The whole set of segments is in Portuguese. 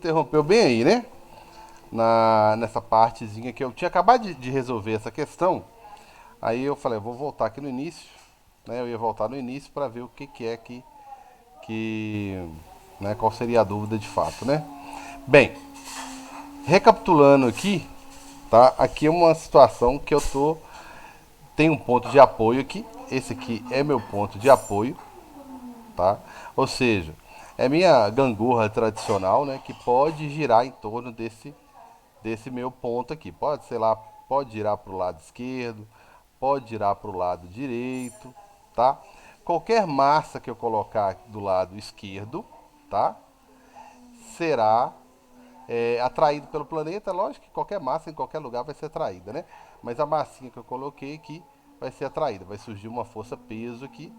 interrompeu bem aí, né? Nessa partezinha que eu tinha acabado de resolver essa questão. Aí eu falei, eu vou voltar aqui no início, né? Eu ia voltar no início para ver o que, que é que né? Qual seria a dúvida de fato, né? Bem, recapitulando aqui, tá? Aqui é uma situação que eu tô tem um ponto de apoio aqui. Esse aqui é meu ponto de apoio, tá? Ou seja, é minha gangorra tradicional, né? Que pode girar em torno desse meu ponto aqui. Pode, sei lá, pode girar para o lado esquerdo, pode girar para o lado direito, tá? Qualquer massa que eu colocar do lado esquerdo, tá? Será atraído pelo planeta. Lógico que qualquer massa em qualquer lugar vai ser atraída, né? Mas a massinha que eu coloquei aqui vai ser atraída. Vai surgir uma força-peso aqui.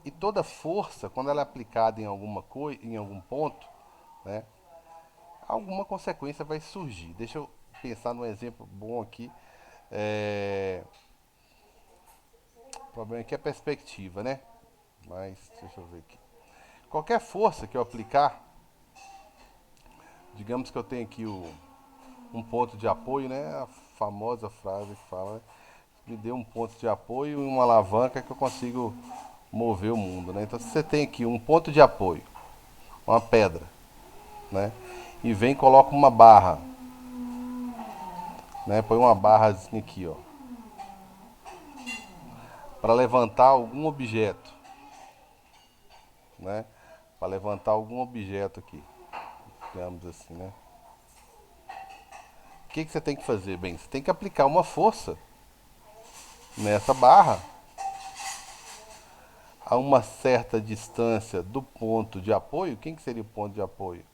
E toda força, quando ela é aplicada em alguma coisa, em algum ponto, né? Alguma consequência vai surgir. Deixa eu pensar num exemplo bom aqui. O problema aqui é a perspectiva, né? Mas deixa eu ver aqui. Qualquer força que eu aplicar, digamos que eu tenho aqui um ponto de apoio, né? A famosa frase que fala, né? Me dê um ponto de apoio e uma alavanca que eu consigo mover o mundo, né? Então, se você tem aqui um ponto de apoio, uma pedra, né? E vem e coloca uma barra, né? Põe uma barrazinha aqui, ó, para levantar algum objeto, né? Para levantar algum objeto aqui, digamos assim, né? O que você tem que fazer? Bem, você tem que aplicar uma força nessa barra a uma certa distância do ponto de apoio. Quem que seria o ponto de apoio?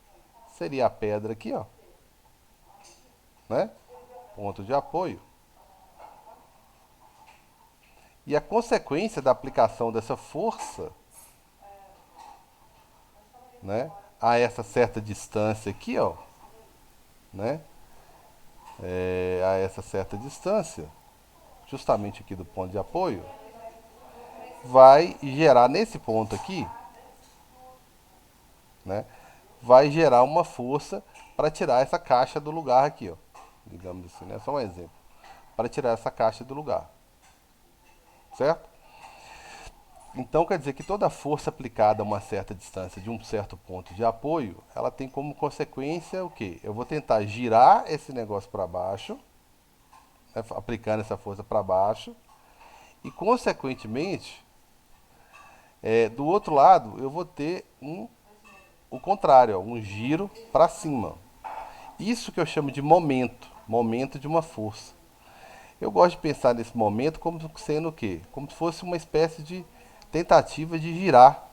Seria a pedra aqui, ó, né? Ponto de apoio. E a consequência da aplicação dessa força, né, a essa certa distância aqui, ó, né, a essa certa distância, justamente aqui do ponto de apoio, vai gerar nesse ponto aqui, né, vai gerar uma força para tirar essa caixa do lugar aqui, ó, digamos assim, né, só um exemplo, para tirar essa caixa do lugar, certo? Então quer dizer que toda força aplicada a uma certa distância de um certo ponto de apoio, ela tem como consequência o quê? Eu vou tentar girar esse negócio para baixo, né, aplicando essa força para baixo, e consequentemente, do outro lado, eu vou ter o contrário, ó, um giro para cima. Isso que eu chamo de momento, momento de uma força. Eu gosto de pensar nesse momento como sendo o quê? Como se fosse uma espécie de tentativa de girar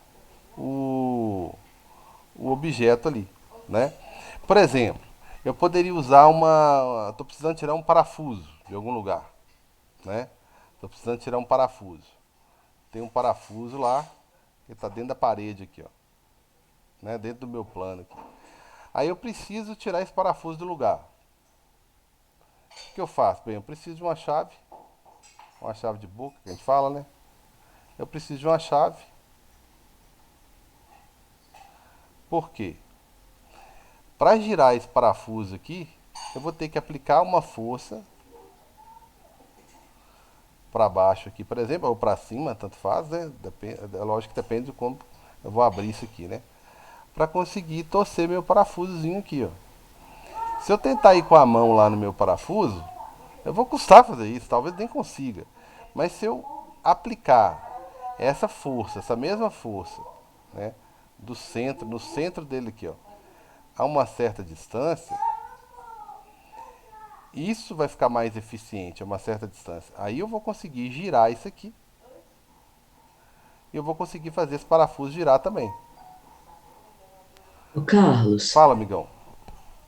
o, o objeto ali, né? Por exemplo, eu poderia usar uma, estou precisando tirar um parafuso de algum lugar, né? Estou precisando tirar um parafuso. Tem um parafuso lá que está dentro da parede aqui, ó, né? Dentro do meu plano aqui. Aí eu preciso tirar esse parafuso do lugar. O que eu faço? Bem, eu preciso de uma chave de boca que a gente fala, né? Eu preciso de uma chave. Por quê? Para girar esse parafuso aqui, eu vou ter que aplicar uma força para baixo aqui, por exemplo, ou para cima, tanto faz, né? Depende, é lógico que depende de como eu vou abrir isso aqui, né? Para conseguir torcer meu parafusozinho aqui, ó. Se eu tentar ir com a mão lá no meu parafuso, eu vou custar fazer isso, talvez nem consiga. Mas se eu aplicar essa força, essa mesma força, né, do centro, no centro dele aqui, ó, a uma certa distância, isso vai ficar mais eficiente a uma certa distância. Aí eu vou conseguir girar isso aqui e eu vou conseguir fazer esse parafuso girar também. Ô, Carlos, Fala, amigão.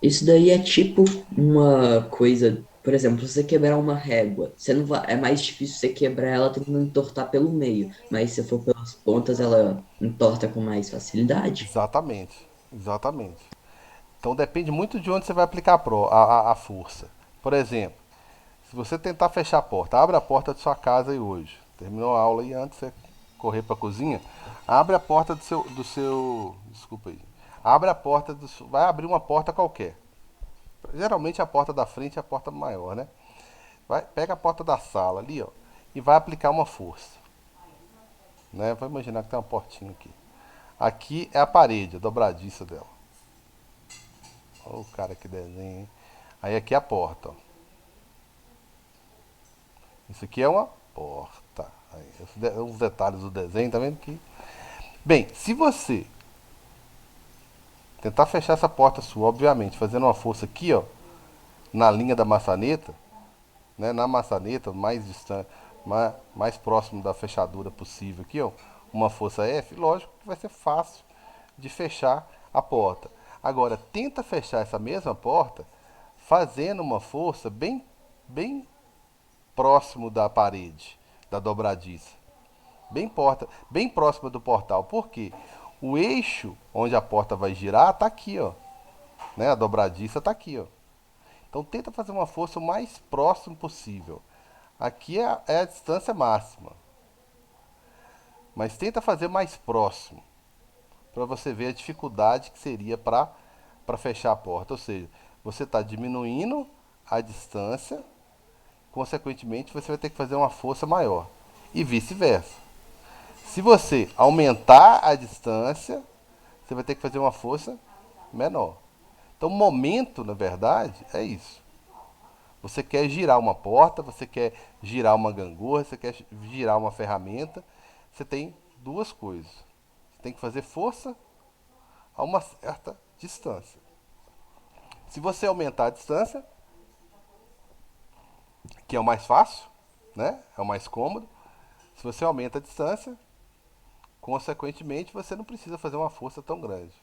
isso daí é tipo uma coisa, por exemplo, você quebrar uma régua, você não vai, é mais difícil você quebrar ela tentando entortar pelo meio, mas se for pelas pontas, ela entorta com mais facilidade. Exatamente, exatamente. Então depende muito de onde você vai aplicar a força. Por exemplo, se você tentar fechar a porta, abre a porta de sua casa aí hoje. Terminou a aula e antes de você correr para a cozinha, abre a porta desculpa aí. Abre a porta vai abrir uma porta qualquer. Geralmente a porta da frente é a porta maior, né? Pega a porta da sala ali, ó, e vai aplicar uma força, né? Vou imaginar que tem uma portinha aqui. Aqui é a parede, a dobradiça dela. Olha o cara que desenha, hein? Aí aqui é a porta, ó. Isso aqui é uma porta. Aí, os detalhes do desenho, tá vendo aqui? Bem, se você tentar fechar essa porta sua, obviamente, fazendo uma força aqui, ó, na linha da maçaneta, né, na maçaneta, mais distante, mais próximo da fechadura possível aqui, ó, uma força F, lógico que vai ser fácil de fechar a porta. Agora, tenta fechar essa mesma porta fazendo uma força bem próximo da parede, da dobradiça. Bem próxima do portal. Por quê? O eixo onde a porta vai girar está aqui, ó. Né? A dobradiça está aqui, ó. Então tenta fazer uma força o mais próximo possível. Aqui é a distância máxima. Mas tenta fazer mais próximo. Para você ver a dificuldade que seria para fechar a porta. Ou seja, você está diminuindo a distância, consequentemente você vai ter que fazer uma força maior. E vice-versa. Se você aumentar a distância, você vai ter que fazer uma força menor. Então, momento, na verdade, é isso. Você quer girar uma porta, você quer girar uma gangorra, você quer girar uma ferramenta. Você tem duas coisas. Você tem que fazer força a uma certa distância. Se você aumentar a distância, que é o mais fácil, né? É o mais cômodo. Se você aumenta a distância, consequentemente, você não precisa fazer uma força tão grande.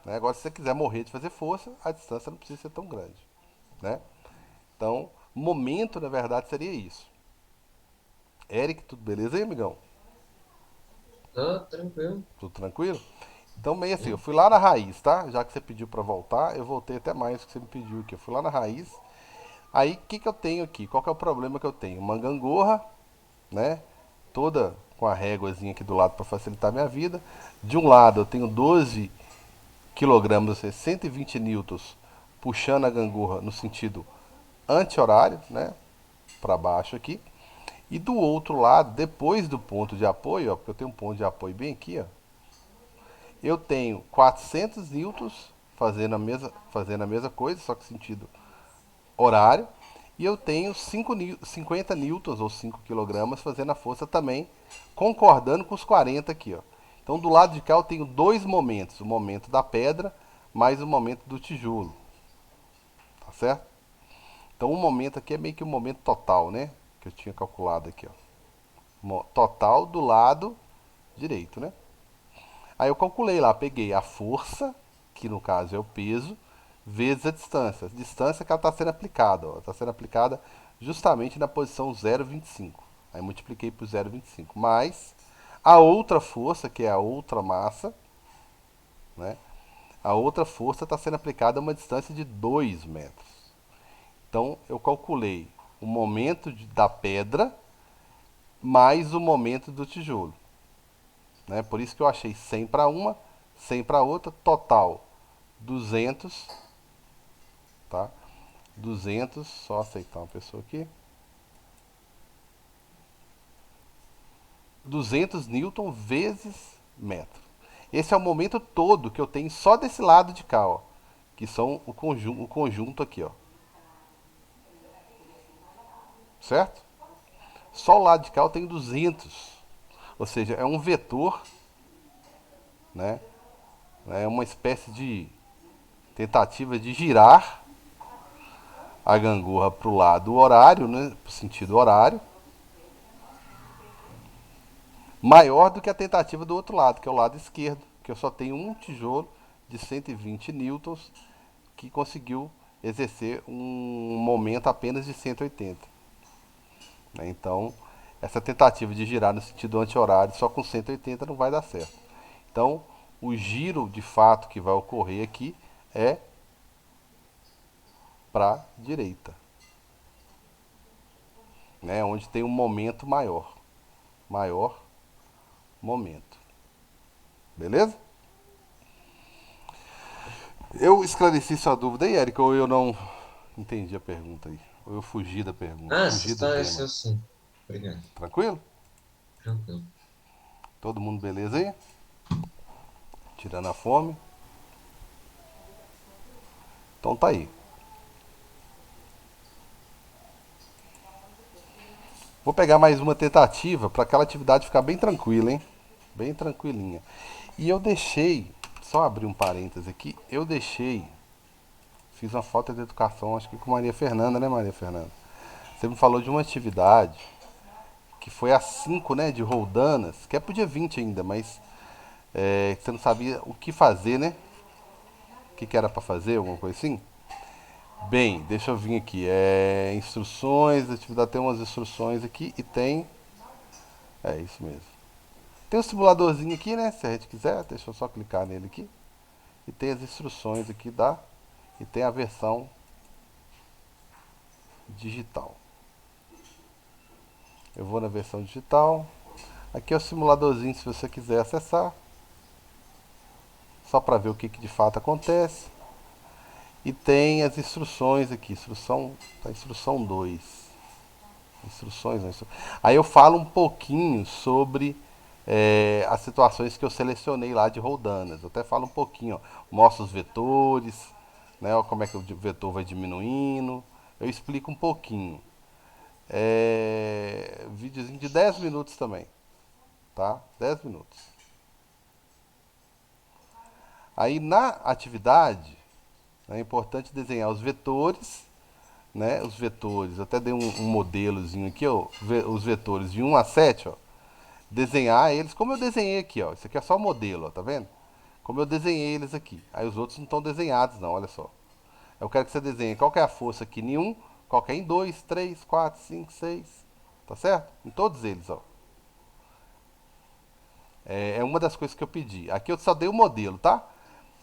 Né? Agora, se você quiser morrer de fazer força, a distância não precisa ser tão grande. Né? Então, momento, na verdade, seria isso. Eric, tudo beleza aí, amigão? Ah, tranquilo. Tudo tranquilo? Então, meio assim, eu fui lá na raiz, tá? Já que você pediu pra voltar, eu voltei até mais do que você me pediu aqui. Eu fui lá na raiz. Aí, o que que eu tenho aqui? Qual que é o problema que eu tenho? Uma gangorra, né? Toda com a réguazinha aqui do lado para facilitar a minha vida. De um lado, eu tenho 12 quilogramas, ou seja, 120 newtons, puxando a gangorra no sentido anti-horário, né? Para baixo aqui. E do outro lado, depois do ponto de apoio, ó, porque eu tenho um ponto de apoio bem aqui, ó, eu tenho 400 newtons fazendo a mesma coisa, só que sentido horário. E eu tenho 50 newtons ou 5 quilogramas fazendo a força também, concordando com os 40 aqui, ó. Então do lado de cá eu tenho dois momentos, o momento da pedra mais o momento do tijolo, tá certo? Então o momento aqui é meio que o momento total, né? Que eu tinha calculado aqui, ó. Total do lado direito, né? Aí eu calculei lá, peguei a força, que no caso é o peso, vezes a distância. A distância que ela está sendo aplicada, está sendo aplicada justamente na posição 0,25. Aí multipliquei por 0,25. Mais a outra força, que é a outra massa, né? A outra força está sendo aplicada a uma distância de 2 metros. Então eu calculei o momento da pedra mais o momento do tijolo. Né? Por isso que eu achei 100 para uma, 100 para outra, total 200, tá? 200, só aceitar uma pessoa aqui. 200 newton vezes metro. Esse é o momento todo que eu tenho só desse lado de cá, ó, que são o conjunto aqui, ó. Certo? Só o lado de cá eu tenho 200. Ou seja, é um vetor, né? É uma espécie de tentativa de girar a gangorra para o lado horário, né? Para o sentido horário, maior do que a tentativa do outro lado, que é o lado esquerdo, que eu só tenho um tijolo de 120 newtons que conseguiu exercer um momento apenas de 180. Né? Então, essa tentativa de girar no sentido anti-horário só com 180 não vai dar certo. Então, o giro de fato que vai ocorrer aqui é para a direita, né? Onde tem um momento maior momento. Beleza? Eu esclareci sua dúvida aí, Érica, ou eu não entendi a pergunta aí? Ou eu fugi da pergunta, Ah, se fugi do tema. esclareceu sim. Obrigado. Tranquilo? Tranquilo. Todo mundo beleza aí? Tirando a fome? Então tá aí. Vou pegar mais uma tentativa para aquela atividade ficar bem tranquila, hein? Bem tranquilinha. E eu deixei, só abrir um parêntese aqui, eu deixei, fiz uma falta de educação, acho que com Maria Fernanda, né, Maria Fernanda? Você me falou de uma atividade que foi às 5, né, de Roldanas, que é pro dia 20 ainda, mas você não sabia o que fazer, né? O que era para fazer, alguma coisa assim? Bem, deixa eu vir aqui. Instruções, a atividade tem umas instruções aqui e tem. É isso mesmo. Tem um simuladorzinho aqui, né? Se a gente quiser, deixa eu só clicar nele aqui. E tem as instruções aqui da. E tem a versão digital. Eu vou na versão digital. Aqui é o simuladorzinho se você quiser acessar. Só para ver o que, que de fato acontece. E tem as instruções aqui. Instrução 2. Instruções, não, Aí eu falo um pouquinho sobre as situações que eu selecionei lá de roldanas. Eu até falo um pouquinho, ó, mostro os vetores, né, ó, como é que o vetor vai diminuindo. Eu explico um pouquinho. Videozinho de 10 minutos também, tá? 10 minutos. Aí na atividade é importante desenhar os vetores, né? Os vetores, eu até dei um modelozinho aqui, ó, os vetores de 1 a 7, ó, desenhar eles como eu desenhei aqui, ó. Isso aqui é só o modelo, ó, tá vendo? Como eu desenhei eles aqui. Aí os outros não estão desenhados não, olha só. Eu quero que você desenhe qual que é a força aqui em um, qual que é em 2, 3, 4, 5, 6. Tá certo? Em todos eles, ó. É uma das coisas que eu pedi. Aqui eu só dei o modelo, tá?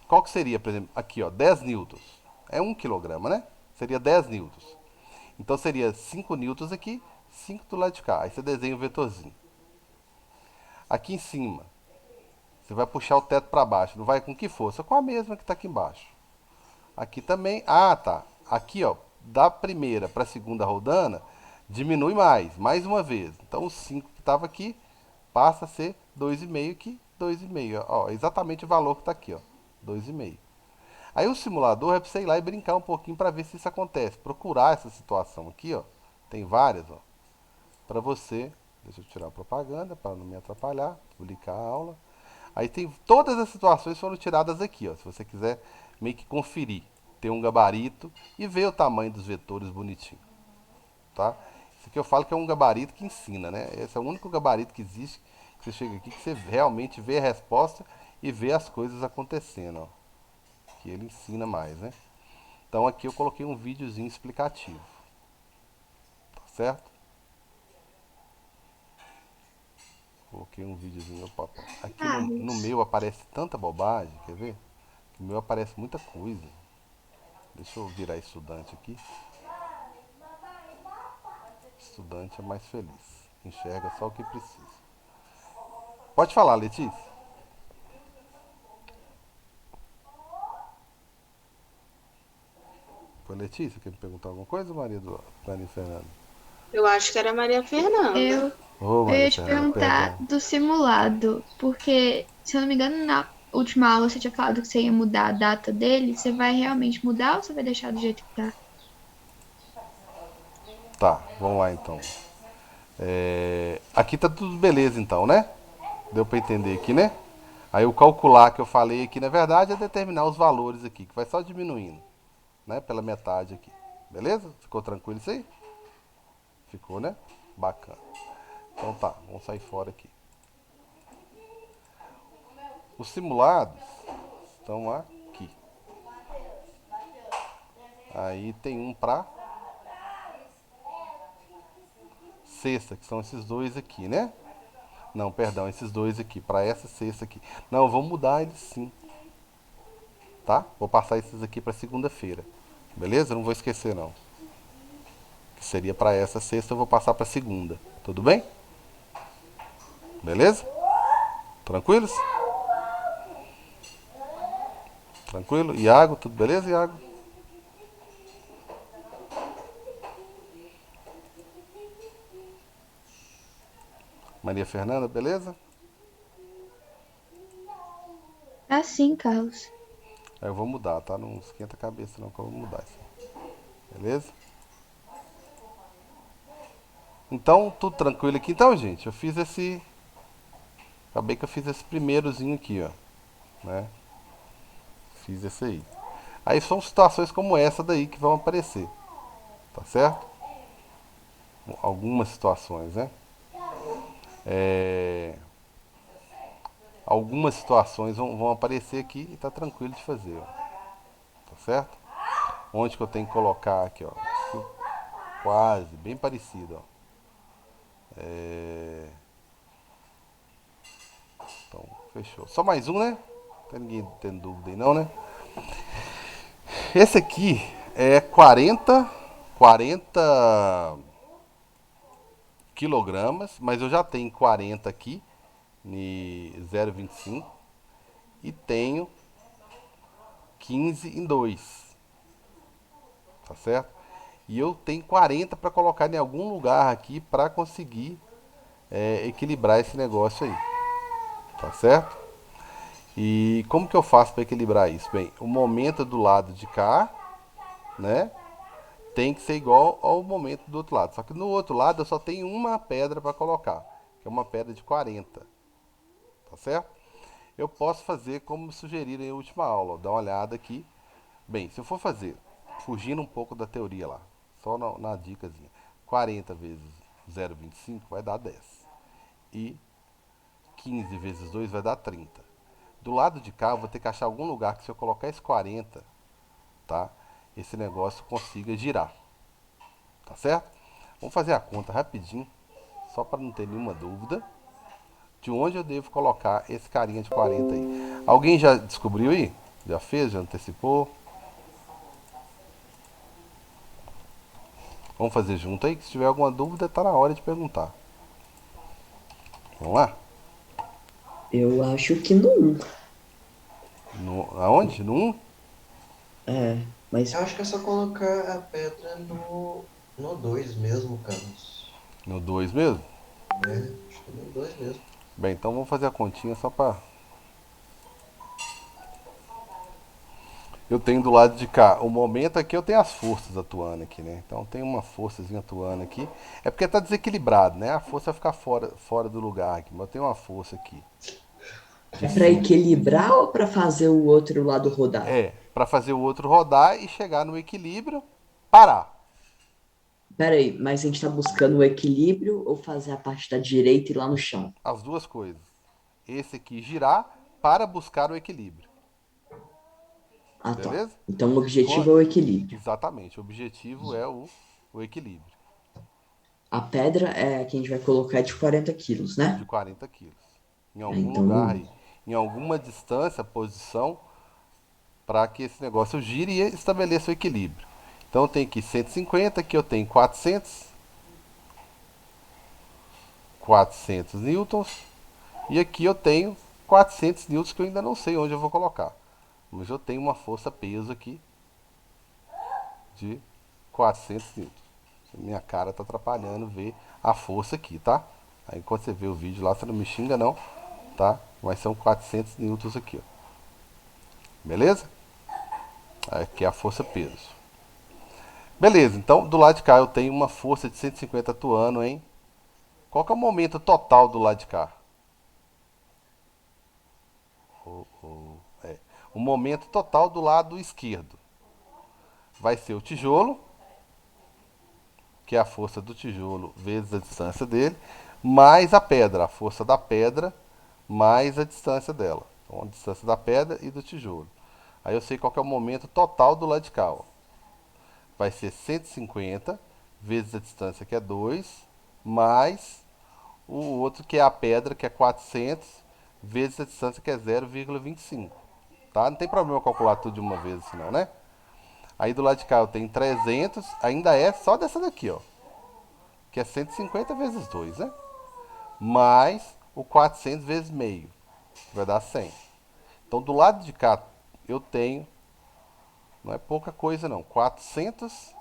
Qual que seria, por exemplo, aqui, ó, 10 newtons. É 1 quilograma, né? Seria 10 newtons. Então seria 5 newtons aqui, 5 do lado de cá. Aí você desenha o vetorzinho. Aqui em cima, você vai puxar o teto para baixo. Não vai com que força? Com a mesma que está aqui embaixo. Aqui também. Ah, tá. Aqui, ó, da primeira para a segunda rodana, diminui mais uma vez. Então o 5 que estava aqui passa a ser 2,5 aqui, 2,5. Ó, exatamente o valor que está aqui, ó, 2,5. Aí o simulador é para você ir lá e brincar um pouquinho para ver se isso acontece. Procurar essa situação aqui, ó. Tem várias, ó. Para você. Deixa eu tirar a propaganda para não me atrapalhar. Publicar a aula. Aí tem todas as situações foram tiradas aqui, ó. Se você quiser meio que conferir, ter um gabarito e ver o tamanho dos vetores bonitinho, tá? Isso aqui eu falo que é um gabarito que ensina, né? Esse é o único gabarito que existe que você chega aqui que você realmente vê a resposta e vê as coisas acontecendo, ó. Que ele ensina mais, né? Então aqui eu coloquei um videozinho explicativo, tá certo? Coloquei um videozinho. Opa, opa. Aqui no Carlos. meu aparece tanta bobagem, quer ver? No meu aparece muita coisa. Deixa eu virar estudante aqui. Estudante é mais feliz. Enxerga só o que precisa. Pode falar, Letícia. Foi Letícia que me perguntou alguma coisa, Maria do Maria Fernanda? Eu acho que era Maria Fernanda. Eu, Ô, eu Maria ia te Fernanda, perguntar perdão. do simulado, porque, se eu não me engano, na última aula você tinha falado que você ia mudar a data dele. Você vai realmente mudar ou você vai deixar do jeito que tá? Tá, vamos lá então. Aqui tá tudo beleza então, né? Deu pra entender aqui, né? Aí o calcular que eu falei aqui, na verdade, é determinar os valores aqui, que vai só diminuindo, né? Pela metade aqui. Beleza? Ficou tranquilo isso aí? Ficou, né? Bacana. Então tá, vamos sair fora aqui. Os simulados estão aqui. Aí tem um pra sexta, que são esses dois aqui, né? Não, perdão, esses dois aqui, para essa sexta aqui. Não, vamos mudar eles sim, tá? Vou passar esses aqui para segunda-feira. Beleza? Não vou esquecer não. Que seria para essa sexta, eu vou passar para segunda. Tudo bem? Beleza? Tranquilos? Tranquilo? Iago, tudo beleza, Iago? Maria Fernanda, beleza? Tá sim, Carlos. Aí eu vou mudar, tá? Não esquenta a cabeça não que eu vou mudar isso. Beleza? Então, tudo tranquilo aqui. Então, gente, eu fiz esse... Acabei que eu fiz esse primeirozinho aqui, ó. Né? Fiz esse aí. Aí são situações como essa daí que vão aparecer. Tá certo? Algumas situações, né? Algumas situações vão aparecer aqui e tá tranquilo de fazer, ó. Tá certo? Onde que eu tenho que colocar aqui, ó. Quase, bem parecido, ó. Então, fechou. Só mais um, né? Não tem ninguém tendo dúvida aí não, né? Esse aqui é 40 quilogramas, mas eu já tenho 40 aqui, em 0,25, e tenho 15 em 2, tá certo? E eu tenho 40 para colocar em algum lugar aqui para conseguir equilibrar esse negócio aí, tá certo? E como que eu faço para equilibrar isso? Bem, o momento do lado de cá, né, tem que ser igual ao momento do outro lado. Só que no outro lado eu só tenho uma pedra para colocar, que é uma pedra de 40, tá certo? Eu posso fazer como sugeriram em última aula, ó, dá uma olhada aqui. Bem, se eu for fazer, fugindo um pouco da teoria lá, só na dicasinha, 40 vezes 0,25 vai dar 10. E 15 vezes 2 vai dar 30. Do lado de cá eu vou ter que achar algum lugar que se eu colocar esse 40, tá? Esse negócio consiga girar. Tá certo? Vamos fazer a conta rapidinho, só para não ter nenhuma dúvida de onde eu devo colocar esse carinha de 40 aí. Alguém já descobriu aí? Já fez? Já antecipou? Vamos fazer junto aí, que se tiver alguma dúvida, tá na hora de perguntar. Vamos lá? Eu acho que não. Aonde? No 1? Mas Eu acho que é só colocar a pedra no 2 mesmo, Carlos. No 2 mesmo? É, acho que é no 2 mesmo. Bem, então vamos fazer a continha só para... Eu tenho do lado de cá, o momento aqui eu tenho as forças atuando aqui, né? Então tem uma forçazinha atuando aqui. É porque tá desequilibrado, né? A força vai ficar fora do lugar aqui, mas eu tenho uma força aqui. é para equilibrar ou para fazer o outro lado rodar? Para fazer o outro rodar e chegar no equilíbrio, parar. Peraí, mas a gente tá buscando o equilíbrio ou fazer a parte da direita e lá no chão? As duas coisas. Esse aqui girar para buscar o equilíbrio. Ah, tá. Beleza? Então o objetivo é o equilíbrio. Exatamente. O objetivo é o equilíbrio. A pedra é que a gente vai colocar de 40 quilos, De né? 40 quilos. Em É, algum então, lugar aí. Em alguma distância, posição, para que esse negócio gire e estabeleça o equilíbrio. Então eu tenho aqui 150, aqui eu tenho 400 newtons. E aqui eu tenho 400 newtons que eu ainda não sei onde eu vou colocar. Mas eu tenho uma força-peso aqui de 400 newtons. Minha cara tá atrapalhando ver a força aqui, tá? Aí quando você vê o vídeo lá, você não me xinga não, tá? Mas são 400 newtons aqui, ó. Beleza? Aqui é a força-peso. Beleza, então do lado de cá eu tenho uma força de 150 atuando, hein? Qual que é o momento total do lado de cá? O momento total do lado esquerdo vai ser o tijolo, que é a força do tijolo vezes a distância dele, mais a pedra, a força da pedra mais a distância dela. Então a distância da pedra e do tijolo. Aí eu sei qual que é o momento total do lado de cá, ó. Vai ser 150 vezes a distância, que é 2, mais o outro que é a pedra, que é 400, vezes a distância, que é 0,25. Tá? Não tem problema eu calcular tudo de uma vez assim não, né? Aí do lado de cá eu tenho 300, ainda é só dessa daqui, ó. Que é 150 vezes 2, né? Mais o 400 vezes meio, que vai dar 100. Então do lado de cá eu tenho, não é pouca coisa não, 400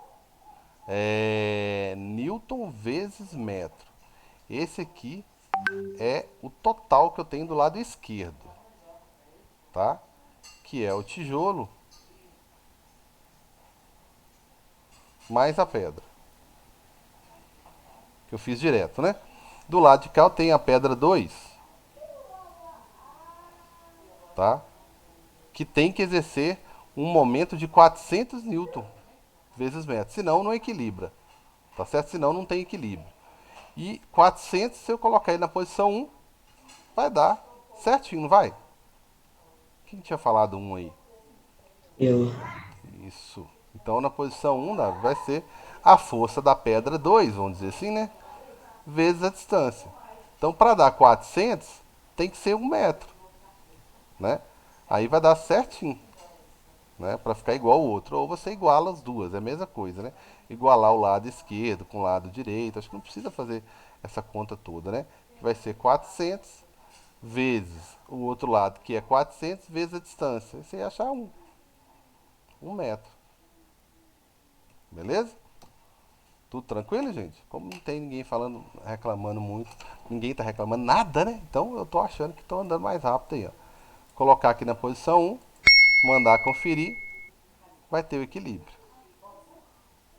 newton vezes metro. Esse aqui é o total que eu tenho do lado esquerdo, tá? Que é o tijolo mais a pedra, que eu fiz direto, né? Do lado de cá eu tenho a pedra 2, tá? Que tem que exercer um momento de 400 newton vezes metro, senão não equilibra, tá certo? Senão não tem equilíbrio. E 400, se eu colocar ele na posição 1, vai dar certinho, não vai? Quem tinha falado 1 aí? Eu. Isso. Então na posição 1 vai ser a força da pedra 2, vamos dizer assim, né? Vezes a distância. Então para dar 400, tem que ser 1 metro, né? Aí vai dar certinho, né? Para ficar igual o outro. Ou você iguala as duas, é a mesma coisa, né? Igualar o lado esquerdo com o lado direito. Acho que não precisa fazer essa conta toda, né? Que vai ser 400 vezes o outro lado, que é 400 vezes a distância. Você ia achar 1 metro. Beleza? Tudo tranquilo, gente? Como não tem ninguém falando, reclamando muito, ninguém tá reclamando nada, né? Então eu tô achando que tô andando mais rápido aí, ó. Colocar aqui na posição 1, mandar conferir, vai ter o equilíbrio,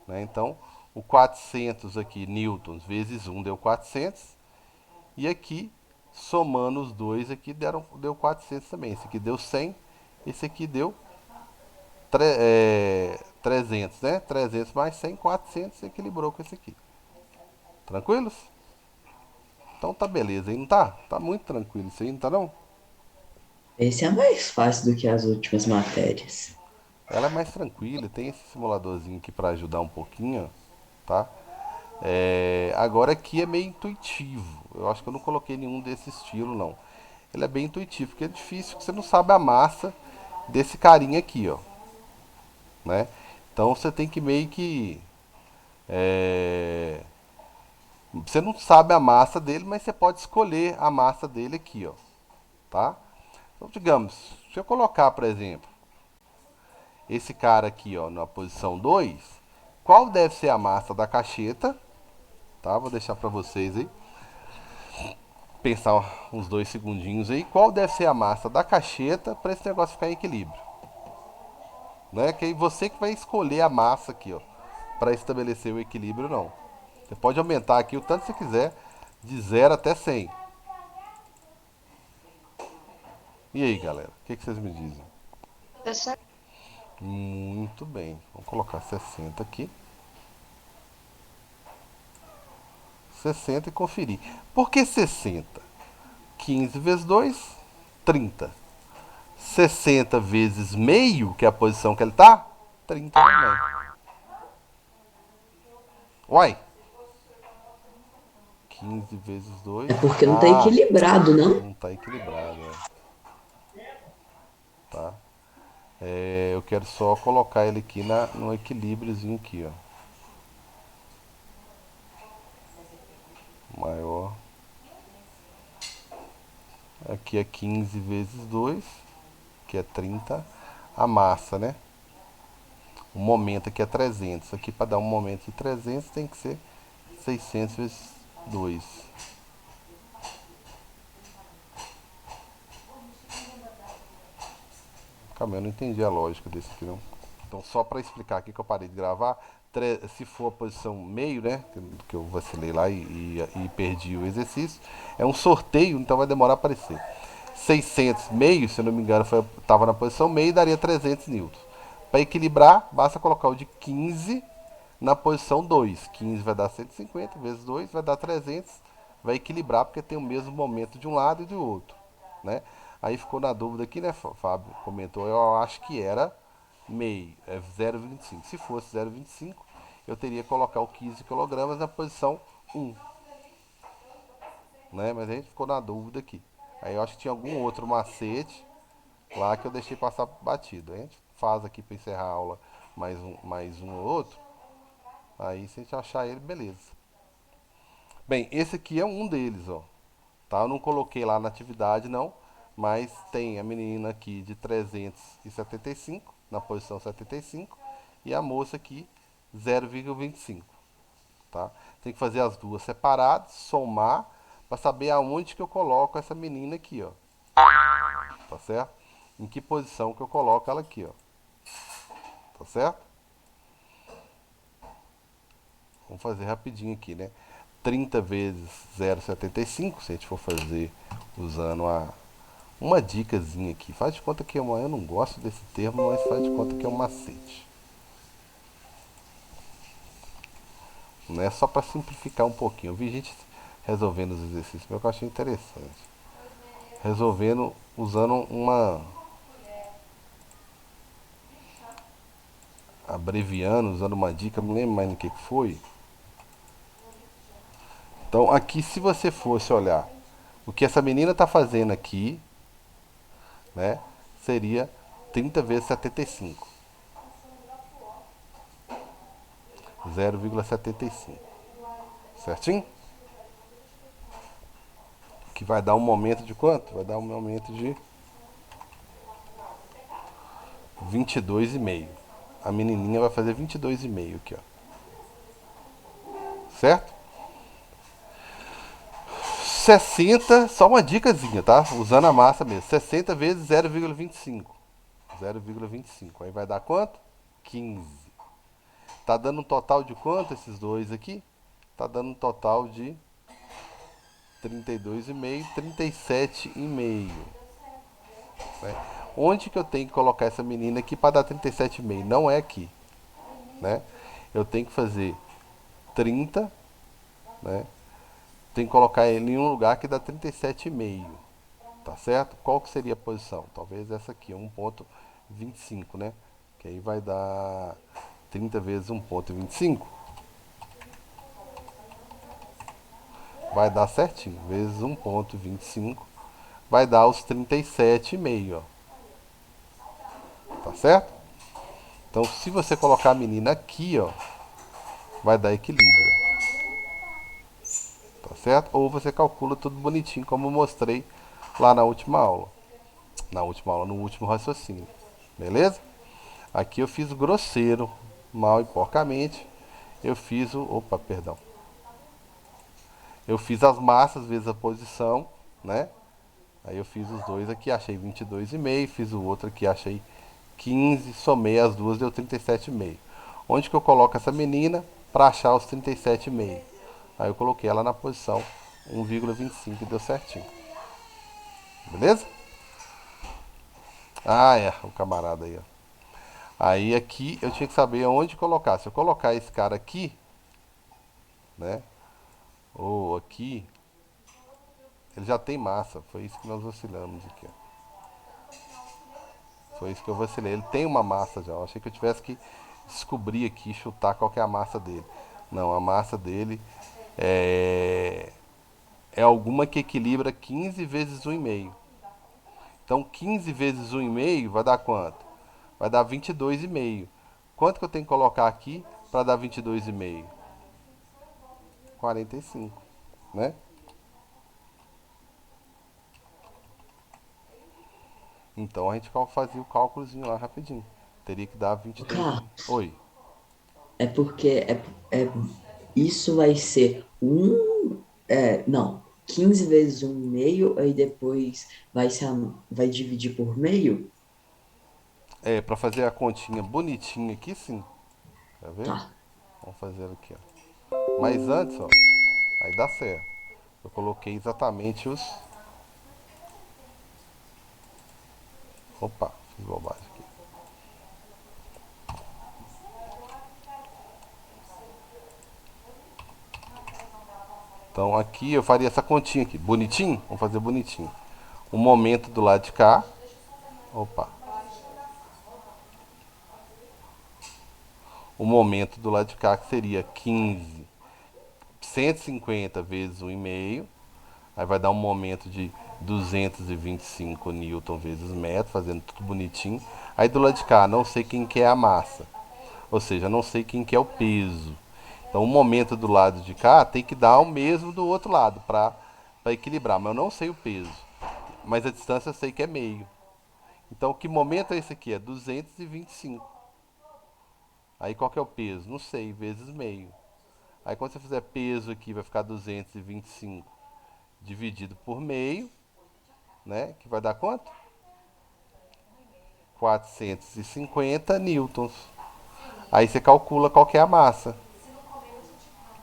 né? Então, o 400 aqui, newtons, vezes 1 deu 400. E aqui, somando os dois aqui, deu 400 também. Esse aqui deu 100, esse aqui deu 300, né? 300 mais 100, 400, equilibrou com esse aqui. Tranquilos? Então tá beleza aí, não tá? Tá muito tranquilo isso aí, não tá não? Esse é mais fácil do que as últimas matérias. Ela é mais tranquila, tem esse simuladorzinho aqui pra ajudar um pouquinho, tá? Agora aqui é meio intuitivo. Eu acho que eu não coloquei nenhum desse estilo, não. Ele é bem intuitivo, porque é difícil que você não sabe a massa desse carinha aqui, ó, né? Então você tem que meio que você não sabe a massa dele, mas você pode escolher a massa dele aqui, ó, tá? Então, digamos, se eu colocar, por exemplo, esse cara aqui, ó, na posição 2, qual deve ser a massa da cacheta, tá? Vou deixar para vocês aí pensar uns 2 segundinhos aí. Qual deve ser a massa da cacheta para esse negócio ficar em equilíbrio, né? Que aí você que vai escolher a massa aqui, ó, para estabelecer o equilíbrio, não. Você pode aumentar aqui o tanto que você quiser, de 0 até 100. E aí, galera, o que vocês me dizem? Tá certo. Muito bem, vamos colocar 60 aqui. 60 e conferir. Por que 60? 15 vezes 2, 30. 60 vezes meio, que é a posição que ele tá, 30 também. Uai, 15 vezes 2. É porque não tá Ah, equilibrado, não? não tá equilibrado, tá? Eu quero só colocar ele aqui no equilíbriozinho aqui, ó. Maior. Aqui é 15 vezes 2, que é 30. A massa, né? O momento aqui é 300. Aqui para dar um momento de 300 tem que ser 600 vezes 2. Calma, eu não entendi a lógica desse aqui não. Então só para explicar aqui que eu parei de gravar, se for a posição meio, né, que eu vacilei lá e perdi o exercício, é um sorteio, então vai demorar a aparecer. 600 meio, se eu não me engano, estava na posição meio e daria 300 newtons. Para equilibrar, basta colocar o de 15 na posição 2. 15 vai dar 150 vezes 2 vai dar 300, vai equilibrar porque tem o mesmo momento de um lado e do outro, né? Aí ficou na dúvida aqui, né, Fábio comentou, eu acho que era meio, é 0,25. Se fosse 0,25, eu teria que colocar o 15 kg na posição 1, né? Mas a gente ficou na dúvida aqui. Aí eu acho que tinha algum outro macete lá que eu deixei passar batido. A gente faz aqui para encerrar a aula mais um ou outro. Aí se a gente achar ele, beleza. Bem, esse aqui é um deles, ó. Tá? Eu não coloquei lá na atividade não, mas tem a menina aqui de 375, na posição 75, e a moça aqui 0,25, tá? Tem que fazer as duas separadas, somar, para saber aonde que eu coloco essa menina aqui, ó. Tá certo? Em que posição que eu coloco ela aqui, ó. Tá certo? Vamos fazer rapidinho aqui, né? 30 vezes 0,75, se a gente for fazer usando uma dicasinha aqui. Faz de conta que eu não gosto desse termo, mas faz de conta que é um macete. Né? Só para simplificar um pouquinho. Eu vi gente resolvendo os exercícios, mas eu achei interessante. Resolvendo usando abreviando, usando uma dica, não lembro mais no que foi. Então aqui, se você fosse olhar o que essa menina está fazendo aqui, né, seria 30 vezes 75. 0,75. Certinho? Que vai dar um momento de quanto? Vai dar um momento de 22,5. A menininha vai fazer 22,5 aqui, ó. Certo? 60, só uma dicasinha, tá? Usando a massa mesmo. 60 vezes 0,25. 0,25. Aí vai dar quanto? 15. Tá dando um total de quanto esses dois aqui? Tá dando um total de 32,5, 37,5. Né? Onde que eu tenho que colocar essa menina aqui para dar 37,5? Não é aqui, né? Eu tenho que fazer 30, né? Tem que colocar ele em um lugar que dá 37,5, tá certo? Qual que seria a posição? Talvez essa aqui, 1,25, né? Que aí vai dar 30 vezes 1,25. Vai dar certinho, vezes 1,25, vai dar os 37,5, ó. Tá certo? Então, se você colocar a menina aqui, ó, vai dar equilíbrio. Tá certo? Ou você calcula tudo bonitinho, como eu mostrei lá na última aula. No último raciocínio. Beleza? Aqui eu fiz grosseiro, mal e porcamente. Eu fiz o... Opa, perdão. Eu fiz as massas vezes a posição, né? Aí eu fiz os dois aqui, achei 22,5. Fiz o outro aqui, achei 15. Somei as duas, deu 37,5. Onde que eu coloco essa menina para achar os 37,5? Aí eu coloquei ela na posição 1,25 e deu certinho. Beleza? Ah, é, o camarada aí, ó. Aí aqui eu tinha que saber onde colocar. Se eu colocar esse cara aqui, né? Ou aqui, ele já tem massa. Foi isso que nós vacilamos aqui, ó. Foi isso que eu vacilei. Ele tem uma massa já. Eu achei que eu tivesse que descobrir aqui, chutar qual que é a massa dele. Não, a massa dele é alguma que equilibra 15 vezes 1,5. Então 15 vezes 1,5 vai dar quanto? Vai dar 22,5. Quanto que eu tenho que colocar aqui para dar 22,5? 45, né? Então a gente fazia o cálculozinho lá rapidinho. Teria que dar 22. Cara, Oi. é porque isso vai ser não, 15 vezes 1,5, aí depois vai dividir por meio? É, para fazer a continha bonitinha aqui, sim. Quer ver? Tá. Vamos fazer aqui, ó. Mas antes, ó, aí dá certo. Eu coloquei exatamente os... Opa, fiz bobagem aqui. Então aqui eu faria essa continha aqui, bonitinho. Vamos fazer bonitinho. O momento do lado de cá. Opa. O momento do lado de cá que seria 15, 150 vezes 1,5. Aí vai dar um momento de 225 newton vezes metro, fazendo tudo bonitinho. Aí do lado de cá, não sei quem que é a massa. Ou seja, não sei quem que é o peso. Então o momento do lado de cá tem que dar o mesmo do outro lado para equilibrar, mas eu não sei o peso. Mas a distância eu sei que é meio. Então, que momento é esse aqui? É 225. Aí qual que é o peso? Não sei, vezes meio. Aí quando você fizer peso aqui, vai ficar 225 dividido por meio, né? Que vai dar quanto? 450 newtons. Aí você calcula qual que é a massa,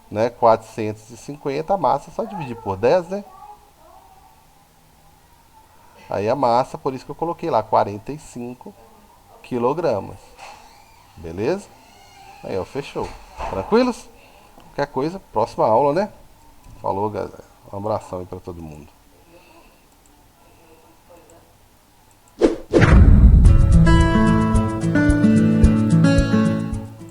né? 450, a massa, só dividir por 10, né? Aí a massa, por isso que eu coloquei lá 45 quilogramas. Beleza? Aí, ó, fechou. Tranquilos? Qualquer coisa, próxima aula, né? Falou, galera. Um abração aí pra todo mundo.